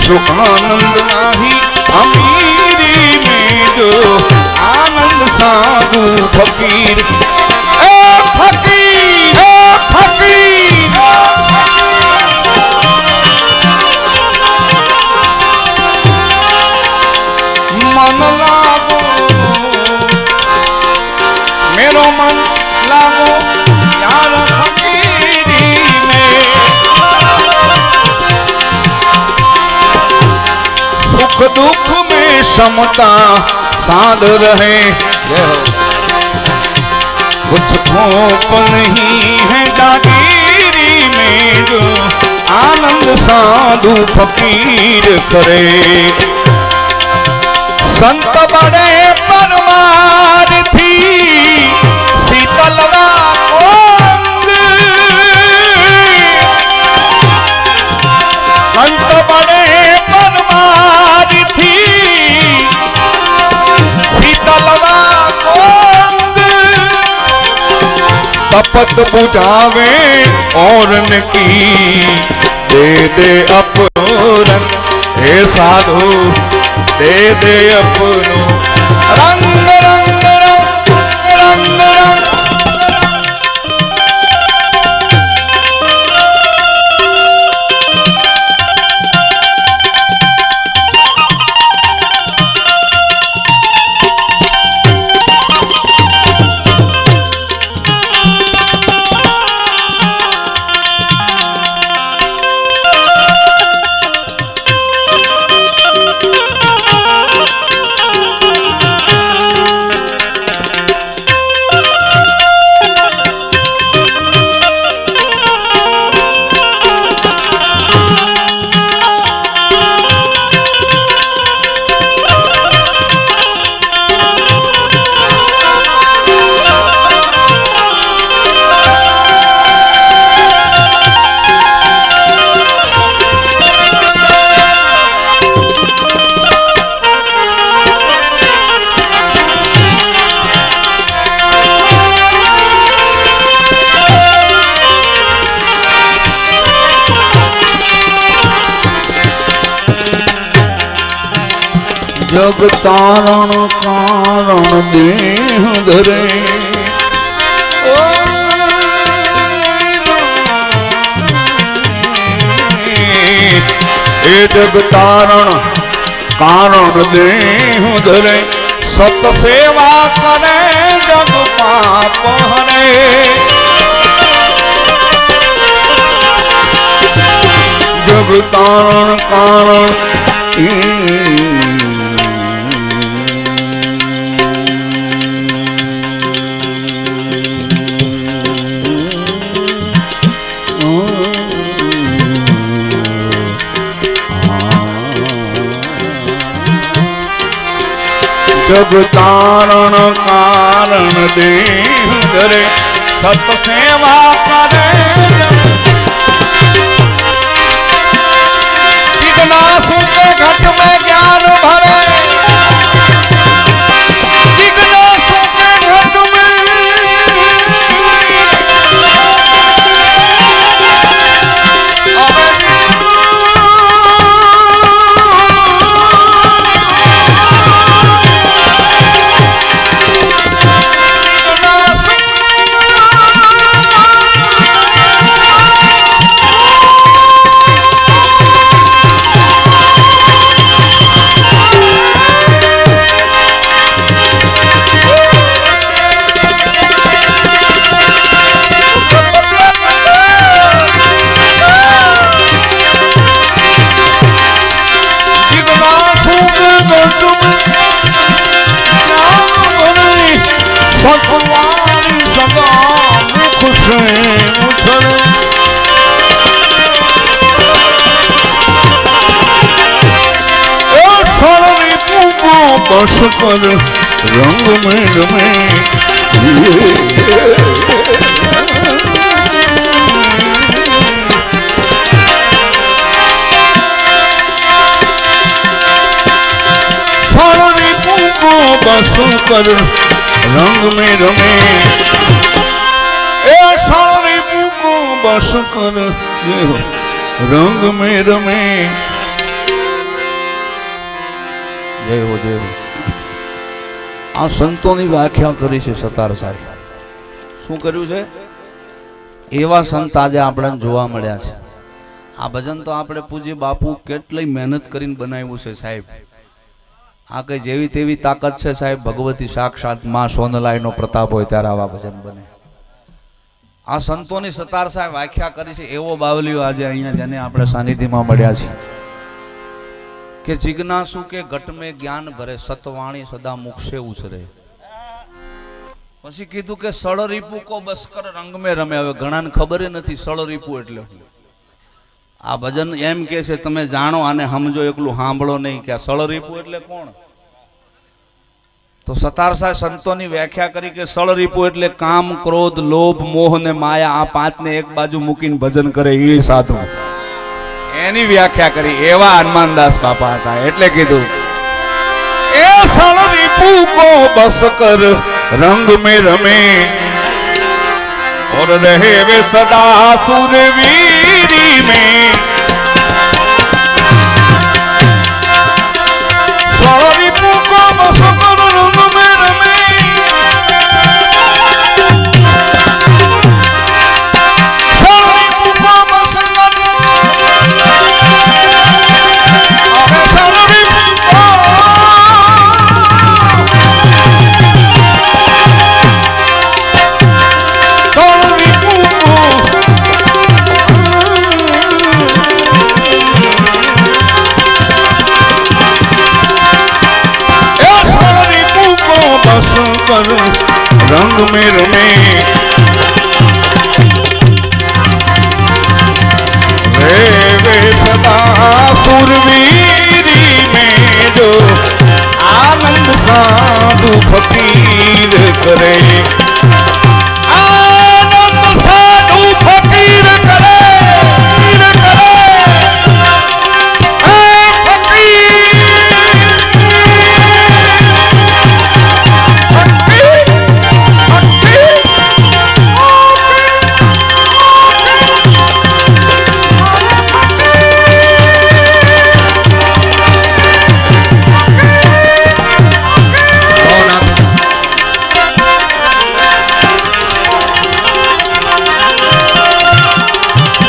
जो आनंद नाही अमीरी में जो आनंद साधु फकीर फकीर फकीर मन लागो मेरो मन लागो यार फकीरी में सुख दुख में समता साध रहे कुछ खोप नहीं है जागीरी में जो आनंद साधु फकीर करे संत बड़े परमार्थी शीतलवा कोंग संत बड़े परमार्थी शीतलवा कोंग तपत बुझावे और न की दे अपनो रंग हे साधु दे अपनो रंग रंग रंग रंग रंग जग तारण कारण देह धरे ए जग तारण कारण देह धरे सत सेवा करे जग पाप हरे जग तारण कारण जग तारण कारण देह धरे सत सेवा करे जिज्ञासु के घट में ज्ञान भरे जिज्ञासु के घट में भगवान सदा मुख से उछले ओ सरली पुगो बस कर रंग में रमे सरली पुगो बस कर रंग में रमे ए सारी को बस कर रंग में रमे જય હો જય હો. આ સંતોની વ્યાખ્યા કરી છે સતાર સાહેબ. શું કર્યું છે? એવા સંત આજે આપણને જોવા મળ્યા છે. આ ભજન તો આપણે પૂજ્ય બાપુ કેટલી મહેનત કરીને બનાવ્યું છે સાહેબ. આ કઈ જેવી તેવી તાકાત છે સાહેબ. ભગવતી સાક્ષાત માં સોનલાઈનો પ્રતાપ હોય ત્યારે આવા ભજન બને. આ સંતોની સતાર સાહેબ વ્યાખ્યા કરી છે. એવો બાવલીઓ આજે અહીંયા જેને આપણે સાનિધ્યમાં મળ્યા છે કે જિજ્ઞાસુ કે ઘટ મેં જ્ઞાન ભરે, સતવાણી સદા મુખશે ઉછરે. પછી કીધું કે સળ રીપુ કો બસકર રંગ મેં રમે. હવે ઘણાને ખબર નથી સળ રીપુ એટલે. આ ભજન એમ કે છે તમે જાણો આને સમજો, એકલું સાંભળો નહીં કે આ સળ રીપુ એટલે કોણ. તો સતાર સાહેબ સંતોની વ્યાખ્યા કરી કે સળ રીપુ એટલે કામ, ક્રોધ, લોભ, મોહ ને માયા, આ પાંચને એક બાજુ મૂકીને ભજન કરે એ સાધુ. એની વ્યાખ્યા કરી. એવા હનુમાનદાસ બાપા હતા એટલે કીધું એ સળ રીપુ કો બસ કર રંગ में रमे और रहे वे सदा सुरवीरी में. सळ रिपु को बस कर रंग में रमे सळ रिपु को बस कर अरे सळ रिपु को कर रंग में रमे रे वे सदा सुरवीरी में जो आनंद साधु फकीर करे. आनंद साधु फकीर करे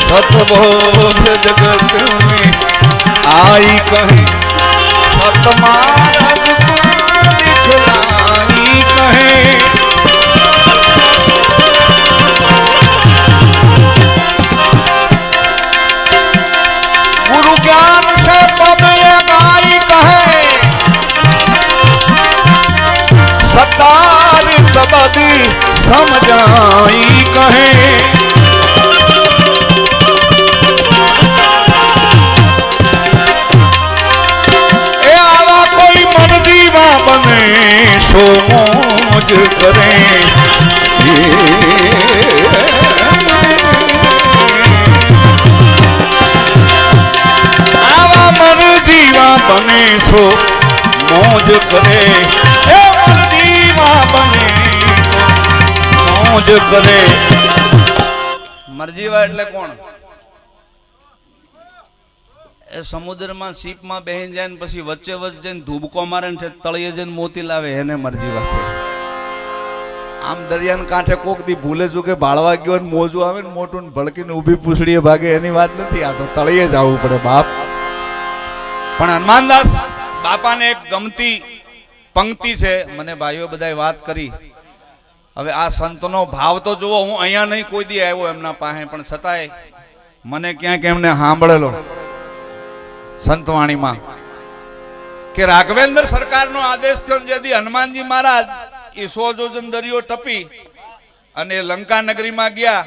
सतबोध जगत में आई कहे सतमार्ग दिखलाई कहे. गुरु ज्ञान से पद ये गाई कहे सतार सबद समझाई कहे. सो मौज करे आवा मर जीवा बने सो मौज करे. मर जीवा बने मौज करे. મરજીવા એટલે કોણ? એ સમુદ્રમાં સીપમાં બેહીને જાય ને પછી વચ્ચે વચ્ચે જઈને ધૂબકો મારે ને તળિયે જઈને મોતી લાવે એને મરજીવા કહે. આમ દરિયાના કાંઠે કોક દી ભૂલે છું કે ભાળવા ગયો ને મોજું આવે ને મોટું ને ભડકીને ઊભી પૂછડીએ ભાગે એની વાત નથી. આ તો તળિયે જવું પડે બાપ. પણ હનુમાનદાસ બાપાને એક ગમતી પંક્તિ છે. મને ભાઈઓ બધાએ વાત કરી. હવે આ સંતનો ભાવ તો જુઓ. હું અહીંયા નહીં કોઈ દી આવ્યો એમના પાસે, પણ છતાંય મને ક્યાંક એમને સાંભળેલો સંતવાણીમાં કે રાઘવેન્દ્ર સરકારનો આદેશ થયો જેથી હનુમાનજી મહારાજ એ 100 જોજન દરિયો ટપી અને લંકા નગરીમાં ગયા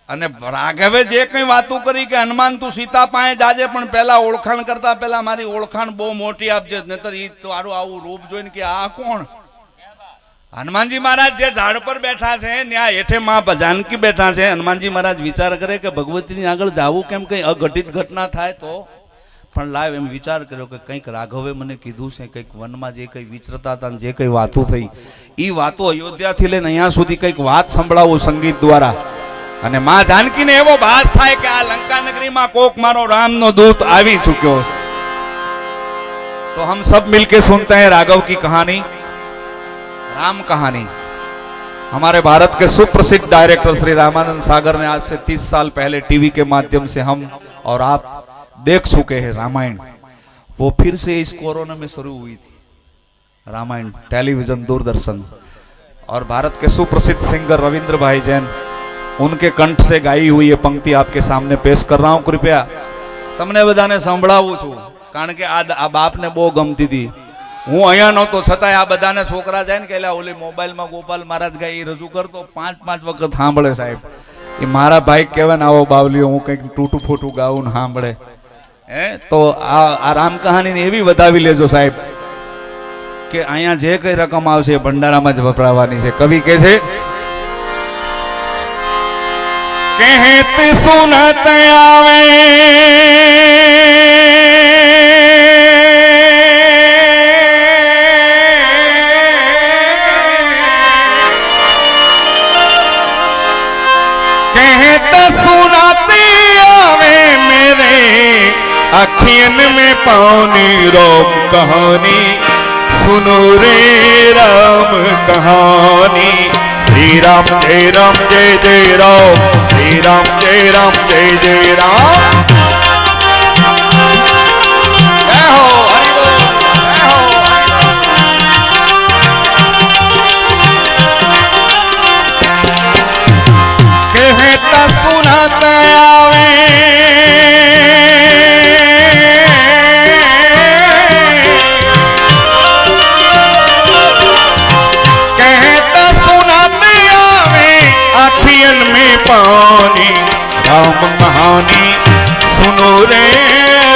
અને રાઘવે જે કઈ વાતો કરી કે હનુમાન તું સીતા પાસે જાજે પણ પહેલા ઓળખાણ કરતા પહેલા મારી ઓળખાણ બહુ મોટી આપજે, નહીતર ઈ તારું આવું રૂપ જોઈને કે આ કોણ. હનુમાનજી મહારાજ જે ઝાડ પર બેઠા છે ત્યાં હેઠે માં જાનકી બેઠા છે. હનુમાનજી મહારાજ વિચાર કરે કે ભગવતીની આગળ જાવું કેમ, કઈ અઘટિત ઘટના થાય તો. પણ લાવ એમ વિચાર કર્યો કે કંઈક રાઘવે મને કીધું છે, કંઈક વનમાં જે કંઈ વિચરતા હતા જે કંઈ વાતો થઈ એ વાતો અયોધ્યાથી લઈને અહીંયા સુધી કંઈક વાત સંભળાવું સંગીત દ્વારા. અને માં જાનકીને એવો ભાસ થાય કે આ લંકા નગરીમાં કોક મારો રામનો દૂત આવી ચૂક્યો છે. तो हम सब मिलके सुनते हैं राघव की कहानी, राम कहानी। हमारे भारत के सुप्रसिद्ध डायरेक्टर श्री रामानंद सागर ने आज से 30 साल पहले टीवी के माध्यम से हम और आप देख चुके हैं रामायण। वो फिर से इस कोरोना में शुरू हुई थी रामायण, टेलीविजन, दूरदर्शन। और भारत के सुप्रसिद्ध सिंगर रविंद्र भाई जैन, उनके कंठ से गाई हुई ये पंक्ति आपके सामने पेश कर रहा हूं। कृपया तमने बधाने संभळावुं छुं, कारण के आ बापने बहु गमती थी। हूँ अहींया नहोतो छतांय आ बधाने छोकरा जाय ने के ओली मोबाइल में गोपाल महाराज गाई रजू करतो 5-5 वखत सांभळे साहेब। ए मारा भाई कहेवाय ने आवो बावलियो हूँ कंईक टूटू फूटू गाऊं ने सांभळे। तो आ राम कहानी ने एवी बतावी लेजो साहेब के अहींया जे कई रकम आवशे भंडारामां ज वपरावानी छे। कवि कहे छे, कहत सुनत आवे अखियन में पानी राम कहानी, सुनो रे राम कहानी। श्री राम जय राम जय जय राम, श्री राम जय राम जय जय राम। जय हो हरि बोल, जय हो कहता सुनाता आवे पानी राम कहानी, सुनो रे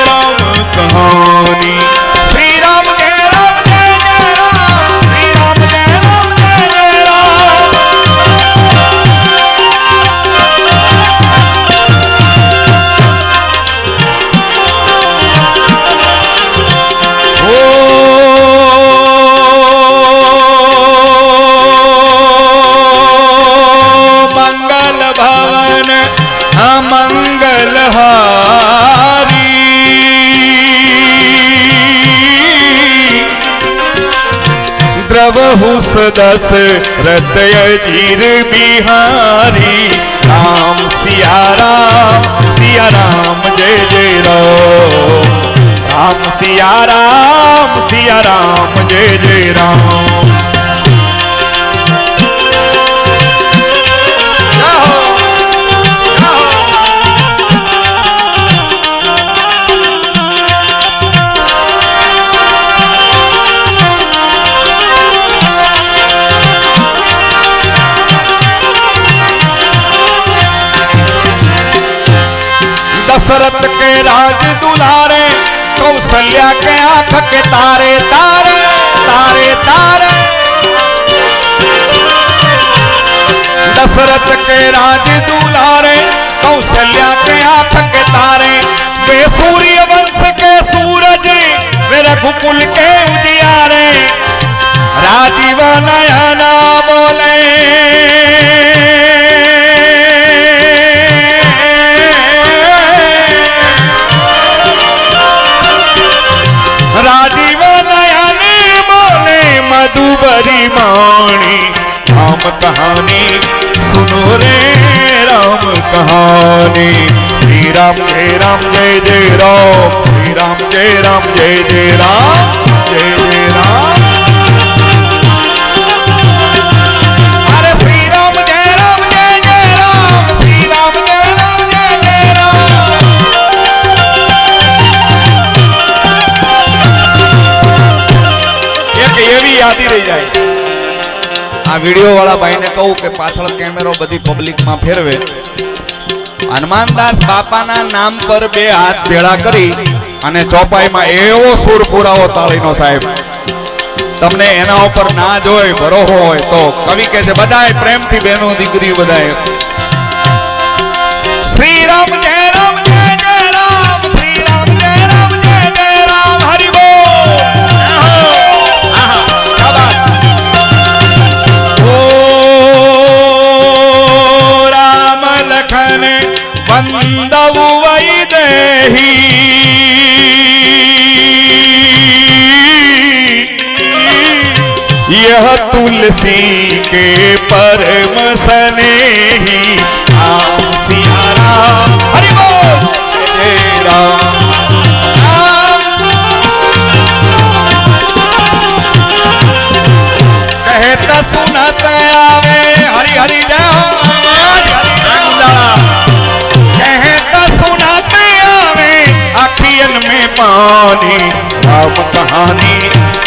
राम कहानी। श्री राम जय राम जय जय राम, श्री राम जय राम जय जय राम। मंगल हारी द्रवहु सदस हृदय जीर बिहारी। राम सिया राम जय जय राम, राम सिया राम जय जय राम। दशरथ के राज दुलारे, कौशल्या के आंख के तारे तारे तारे तारे। दशरथ के राज दुलारे, कौशल्या के आंख के तारे। वे सूर्य वंश के सूरज, वे रघुकुल के उजियारे। राजीव नयना बोले, राजीव नयनी बोले मधुबरी माणी। राम कहानी, सुनो रे राम कहानी। श्री राम जय जय राम, श्री राम जय जय राम, जय जय राम। अरे श्री राम जय जय राम, श्री राम जय जय राम। एवी यादी रही जाए। आ वीडियो वाला भाई ने कहूं के पाछळ कैमरो बधी पब्लिक में फेरवे। हनुमानदास बापाना नाम पर बे हाथ भेड़ा करी अने चौपाई में एवो सूर पुरावो ताळीनो साहेब। तमने एना ऊपर ना जोय भरोहो होय तो कवि कहे छे बधाय प्रेम थी बहनों दीकरी बधाय। श्री राम जय जय राम, श्री राम जय जय राम। हरि बोल। बंदव वैदेही यह तुलसी के परम स्नेही राम सिया राम। हरि बोल जय राम। कहता सुनत आवे हरि हरि जय हो। कहता सुनत आवे अखियन में पानी राम कहानी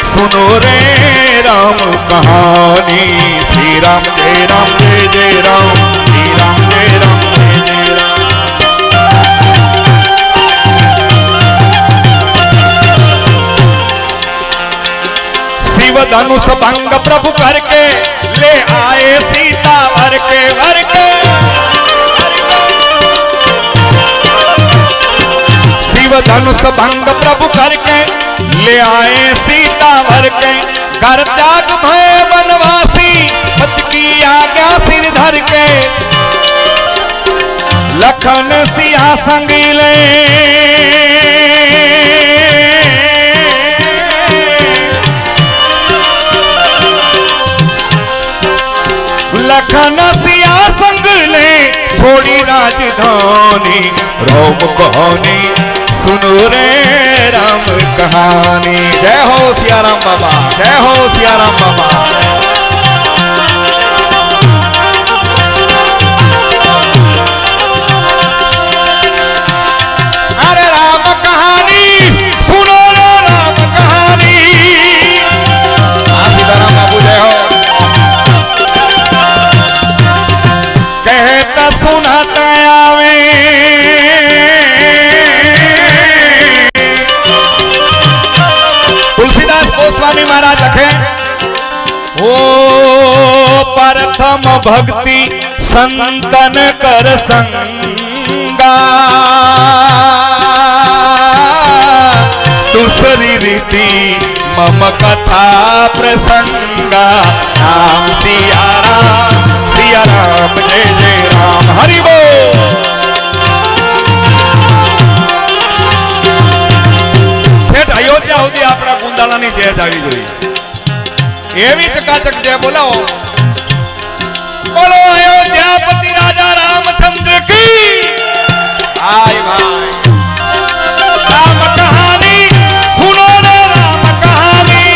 सुनो रे राम कहानी। श्री राम जय राम जय जय राम। श्री राम जय राम जय जय राम। शिव धनुष भंग प्रभु करके ले आए सीता वर के वर के। शिव धनुष भंग प्रभु करके ले आए सीता वर के। घर त्याग भय वनवासी पति की आज्ञा सिर धर के। लखन सिया संग ले लखन सिया संग ले छोड़ी राजधानी राम कहानी सुनो रे राम कहानी। जय हो सिया राम बाबा। जय हो सिया राम बाबा। अरे राम कहानी सुनो रे राम कहानी। सीताराम बाबू जय हो। कहता सुनाता आवे तुलसीदास गोस्वामी महाराज लखे ओ प्रथम भक्ति संतन कर संगा। दूसरी रीति मम कथा प्रसंगा। राम सिया राम जय जय राम। हरि बोल। अयोध्या होती अपना कुंदाला ની જય જાવી જોઈએ એવી ચકાચક જય બોલાવો। બોલો અયોધ્યાપતિ રાજા રામચंद्र की। આય ભાઈ રામ કહાની સુનો રે રામ કહાની।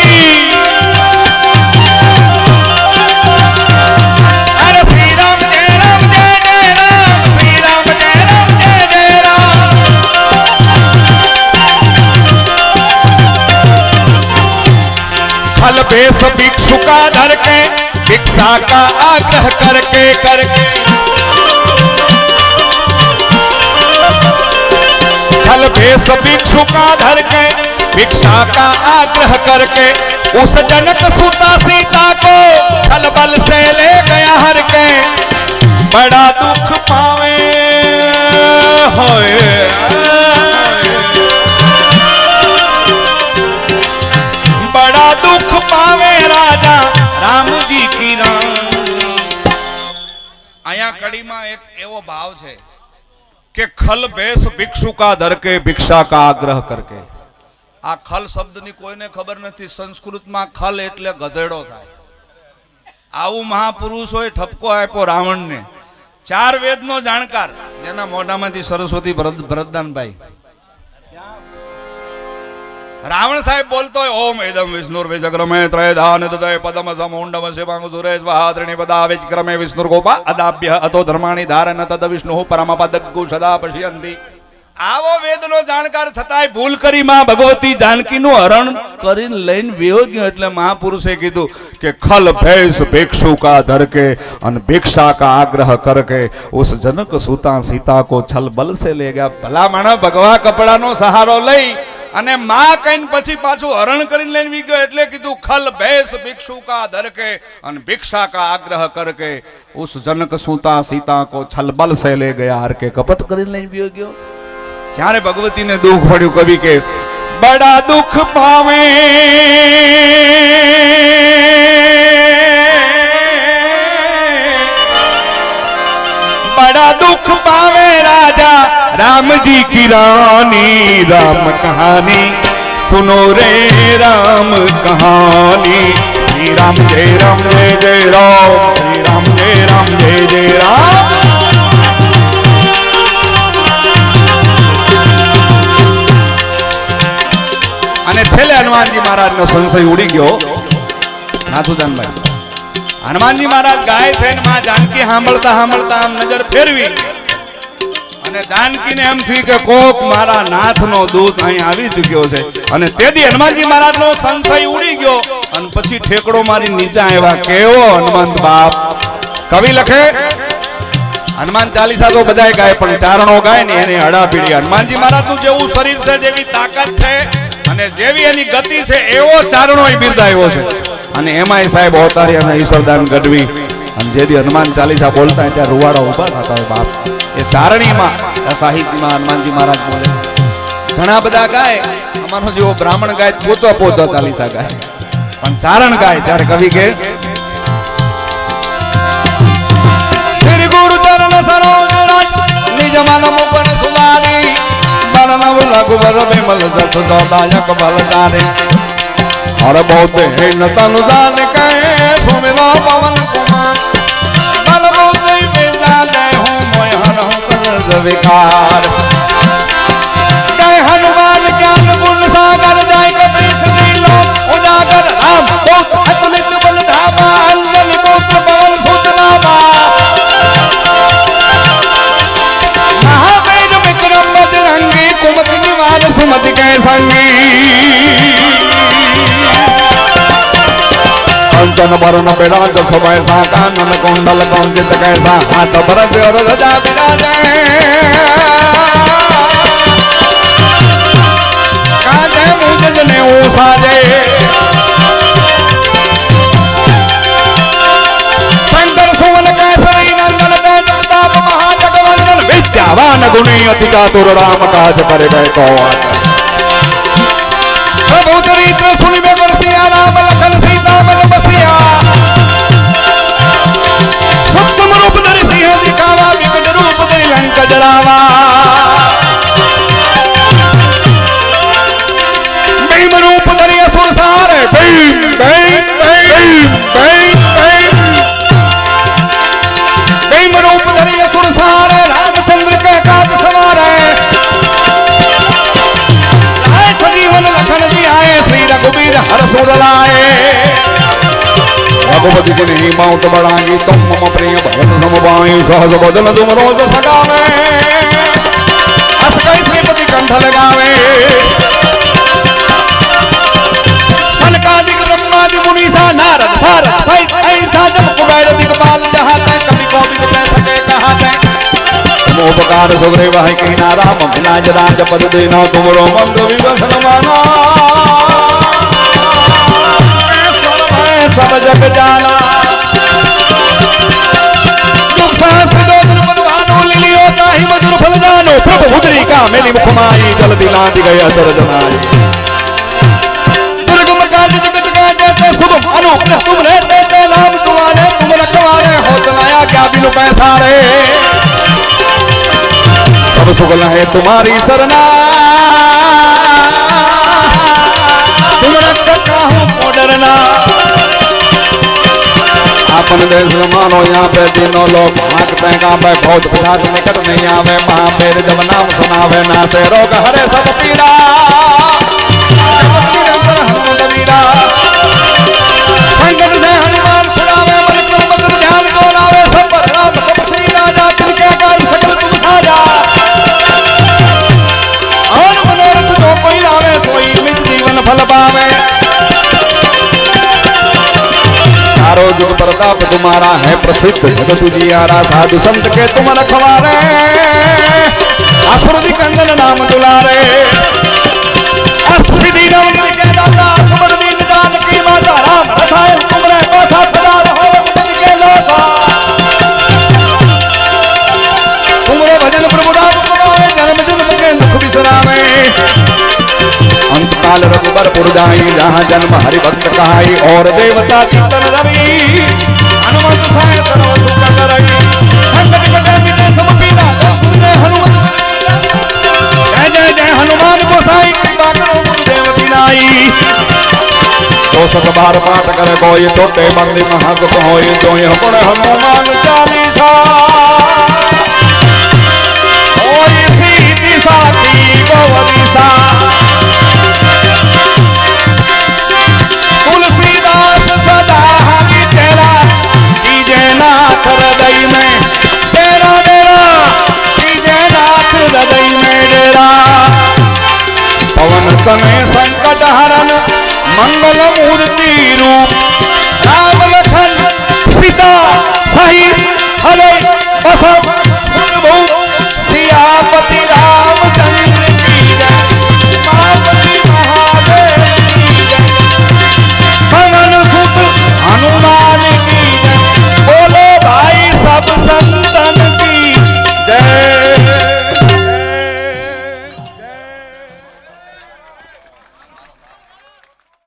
अरे श्री राम जय राम जय जय राम। श्री राम जय राम जय जय राम। फल भेष भिक्षु का धर के भिक्षा का आग्रह करके करके। फल भेष भिक्षु का धर के भिक्षा का आग्रह करके। उस जनक सुता सीता को खल बल से ले गया हर के। बड़ा दुख पावे होए बड़ा दुख पावे राजा राम जी की राम। आया कड़ी में एक एवो भाव है कि खल भेष भिक्षु का धर के भिक्षा का आग्रह करके। आ खल शब्द नी कोईने खबर नहीं। संस्कृत में खल एटले गधेड़ो थाय। आवु महापुरुष होय ठपको आप्यो रावण ने। 4 वेद नो जाणकार जेना मोढामांथी सरस्वती भरतदान भाई। रावण साहेब बोलतो है ओम इदम विष्णुर्विजक्रमे त्रयधान तदय पदम समुंडम शिवांग सुरेश वहाद्रिणी पदा विचक्रमे विष्णुर्गोपा अदाभ्य अतो धर्माणि धारन तद विष्णु परमपदग्गु सदा पश्यन्ति। आवो वेदनो जाणकार छतांय भूल करी मां भगवती जानकी नु हरण करीने लईने वेयो गयो। એટલે महापुरुषे कीधुं के खल भेष भिक्षु का धर के अन भिक्षा का आग्रह करके उस जनक सुता सीता को छल बल से ले गया। भला माणा भगवा कपड़ा नो सहारो लई अने मां कहीं पछी पाछू हरण करीने लईने वी गयो। એટલે कीधुं खल भेष भिक्षु का धर के अन भिक्षा का आग्रह करके उस जनक सुता सीता को छल बल से ले गया। हर के कपट करीने लईने वी गयो। જ્યારે ભગવતી ને દુઃખ પડ્યું કવિ કે બડા દુઃખ પાવે बड़ा दुख पावे राजा राम जी की रानी। राम कहानी सुनो रे राम कहानी। श्री राम जय राम जय जय राम श्री राम जय जय राम। અને છેલ્લે હનુમાનજી મહારાજનો સંશય ઉડી ગયો। નાથુદાનભાઈ હનુમાનજી મહારાજ ગાય છે ને માં જાનકી સાંભળતા સાંભળતા આમ નજર ફેરવી અને જાનકીને એમ થઈ કે કોક મારા નાથનો દૂત અહીં આવી ચૂક્યો છે અને તેથી હનુમાનજી મહારાજનો સંશય ઉડી ગયો અને પછી ઠેકડો મારી નીચે આવ્યા। કેવો હનુમંત બાપ કવિ લખે હનુમાન ચાલીસા તો બધાય ગાય પણ ચારણો ગાય ને એને હડા પીડી। હનુમાનજી મહારાજનું જેવું શરીર છે જેવી તાકાત છે અને જેવી એની ગતિ છે એવો ચારણો બિરદાયો છે અને એમાંય સાહેબ અવતારી અને ઈશ્વરદાન ગઢવી અને જેથી હનુમાન ચાલીસા બોલતા ત્યાં રૂવાડા ઉભા થતા હોય બાપ। એ ચારણીમાં સાહિત્યમાં હનુમાનજી મહારાજ બોલે ઘણા બધા ગાય અમારો જેવો બ્રાહ્મણ ગાય પોચો ચાલીસા ગાય પણ ચારણ ગાય ત્યારે કવિ કે શ્રી ગુરુ ચરણ સરોજ રાજ નિજ મન મુકન સુધારી બરનવ લઘુબર વિમલ જસ દાયક બલધારી और बहुत है न तनु दान कहे सुमिरो पवन कुमार बल बहुत बेदा दे हूँ मोहन हूँ कलश विकार गए हनुमान ज्ञान गुण सागर जाय कपीस लीलो उजागर राम बहुत अतुलित बल धामा अंजलि पुत्र पवन सुत नामा महावीर विक्रम बजरंगी कुमति निवार सुमति के संगी कंचन बरन बिराज सुबैसा कानन कुंडल कौंजित कैसा हाथ भरत और ध्वजा विराजे कांधे मुझ जने साजे शंकर सुवन कैसरी नंदन प्रताप महाजगवंदन विद्यावान गुणी अति चातुर राम काज परिवै को प्रभु चरित्र सुनिबे बरसिया राम लखन सीता मन बसिया सूक्ष्म रूप धरि सिंह दिखावा विकट रूप धरि लंक जरावा भीम रूप धरि असुर सारे भीम भीम भीम भीम भीम रूप धरि असुर सारे रामचंद्र के काज सवारे सजीवन लखन जी आए श्री रघुवीर हर सुर लाए रघुपति की नहीं माउट बढ़ाई तुम मम प्रिय भरत समवाई सहज बदन तुम रोज सगावे अस कई श्रीपति कंठ लगावे सनकादिक ब्रह्मादि मुनीसा नारद सारद सहित ऐसा जब कुबेर दिगपाल जहाँ तक कभी कोविद कह सके कहाँ तक उपकार सुग्रीव है कि नाराम मिलाज राज पद देना तुमरो मंद विवसन माना सब जग जाना दुख सहस्त्र दोषन बलवानो लिलियो ताहि मधुर फल जानो प्रभु मुद्री का मेली मुखमाई जल्दी लांदी गए अचर जनाई दुर्गम काज जगत का जैसे सुगम अनुग्रह तुम रहते थे नाम तुम्हारे तुम रखवारे हो तलाया क्या बिनु पैसारे सब सुगल है तुम्हारी सरना तुम रक्षक हूँ को डरना अपन देश मानो यहाँ पे तीनों लोग भागते हैं कहाँ पे बहुत पिता निकट नहीं आवे महावीर जब नाम सुनावे ना से रोग हरे सब पीड़ा संकट से हनुमान छुड़ावे परिक्रम मधुर ध्यान को लावे सब पर राम तपस्वी राजा तिनके काज सकल तुम साजा और मनोरथ जो कोई लावे सोई निज जीवन फल पावे चारों जुग प्रताप तुम्हारा है प्रसिद्ध जगत जियारा साधु संत के तुम रखवारे असुर कंदन नाम दुलारे सिद्धि नाम के दाता समर दीन दान की माता राम रसायन तुमरे पासा सदा रहो के लोका तुमरे भजन प्रभु राम पुरावे जन्म जन्म के दुख बिसरावे अंतकाल रघुबर पुर जाई जहाँ जन्म हरि भक्त कहाई और देवता चिंतन रवि हनुमंत साय सर्व दुख करई संकट कटे मिटे सब पीड़ा सुनते हनुमंत जय जय जय हनुमान गोसाई कृपा करो गुरुदेव दिनाई दोषक बार पाठ करे कोई छोटे बंदी महागत होई जो गुण हनुमान चाल